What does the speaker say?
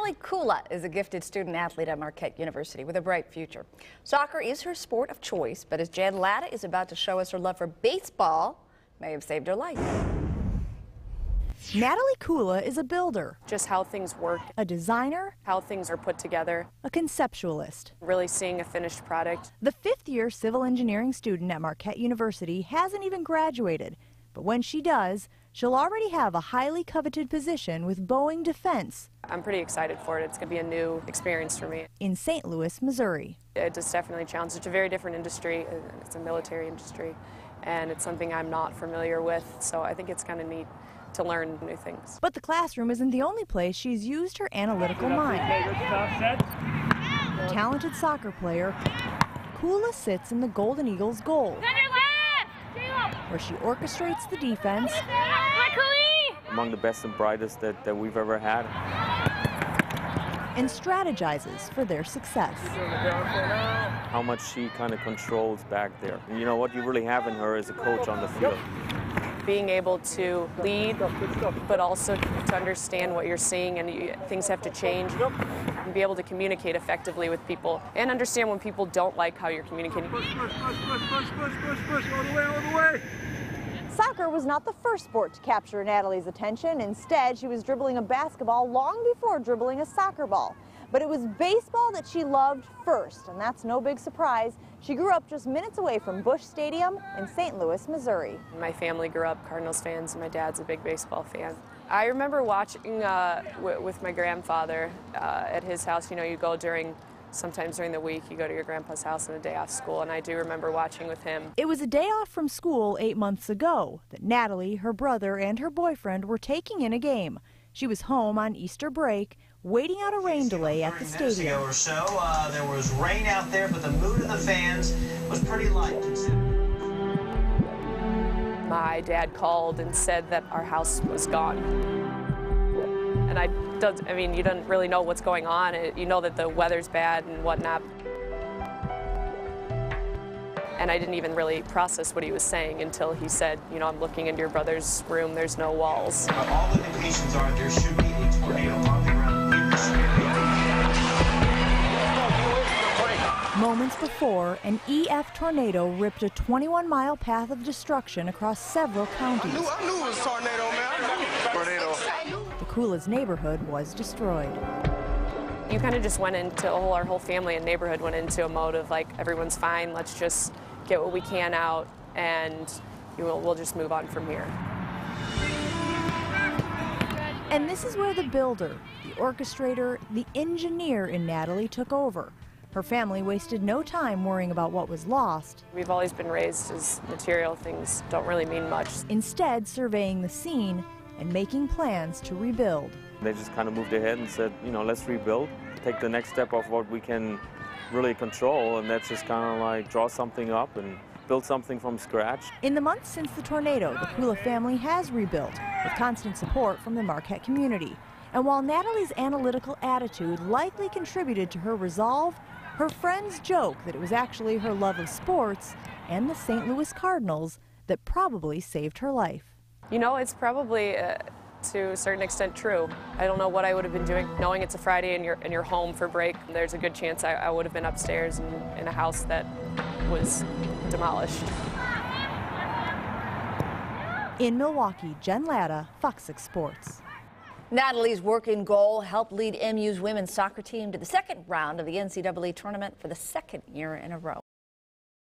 Natalie Kula is a gifted student athlete at Marquette University with a bright future. Soccer is her sport of choice, but as Jen Latta is about to show us her love for baseball, may have saved her life. Natalie Kula is a builder, just how things work, a designer, how things are put together, a conceptualist. really seeing a finished product. The fifth-year civil engineering student at Marquette University hasn't even graduated, but when she does, she'll already have a highly coveted position with Boeing Defense. I'm pretty excited for it. It's going to be a new experience for me. In St. Louis, Missouri. It just definitely challenges. It's a very different industry. It's a military industry, and it's something I'm not familiar with, so I think it's kind of neat to learn new things. But the classroom isn't the only place she's used her analytical mind. Talented soccer player, Kula sits in the Golden Eagles goal, where she orchestrates the defense among the best and brightest that we've ever had. And strategizes for their success. How much she kind of controls back there. And you know what you really have in her is a coach on the field. Being able to lead, but also to understand what you're seeing, and things have to change, and be able to communicate effectively with people, and understand when people don't like how you're communicating. Push, all the way. Soccer was not the first sport to capture Natalie's attention. Instead, she was dribbling a basketball long before dribbling a soccer ball. But it was baseball that she loved first, and that's no big surprise. She grew up just minutes away from Busch Stadium in St. Louis, Missouri. My family grew up Cardinals fans, and my dad's a big baseball fan. I remember watching with my grandfather at his house. You know, you go sometimes during the week, you go to your grandpa's house on a day off school, and I do remember watching with him. It was a day off from school 8 months ago that Natalie, her brother, and her boyfriend were taking in a game. She was home on Easter break, waiting out a rain delay at the stadium. Or so, there was rain out there, but the mood of the fans was pretty light. My dad called and said that our house was gone. And I mean, you don't really know what's going on. You know that the weather's bad and whatnot. And I didn't even really process what he was saying until he said, you know, I'm looking into your brother's room, there's no walls. All indications are there should be a tornado moving around. Moments before, an EF tornado ripped a 21-mile path of destruction across several counties. I knew it was a tornado, man. Tornado. The Kula's neighborhood was destroyed. You kind of just went into, our whole family and neighborhood went into a mode of like, everyone's fine, let's just get what we can out, and we'll just move on from here. And this is where the builder, the orchestrator, the engineer in Natalie took over. Her family wasted no time worrying about what was lost. We've always been raised as material things don't really mean much. Instead, surveying the scene and making plans to rebuild. They just kind of moved ahead and said, you know, let's rebuild, take the next step of what we can really control, and that's just kind of like draw something up and build something from scratch. In the months since the tornado, the Kula family has rebuilt with constant support from the Marquette community. And while Natalie's analytical attitude likely contributed to her resolve, her friends joke that it was actually her love of sports and the St. Louis Cardinals that probably saved her life. You know, it's probably to a certain extent true. I don't know what I would have been doing. Knowing it's a Friday and you're home for break, there's a good chance I would have been upstairs in a house that was demolished. In Milwaukee, Jen Latta, Fox 6 Sports. Natalie's working goal helped lead MU's women's soccer team to the second round of the NCAA tournament for the second year in a row.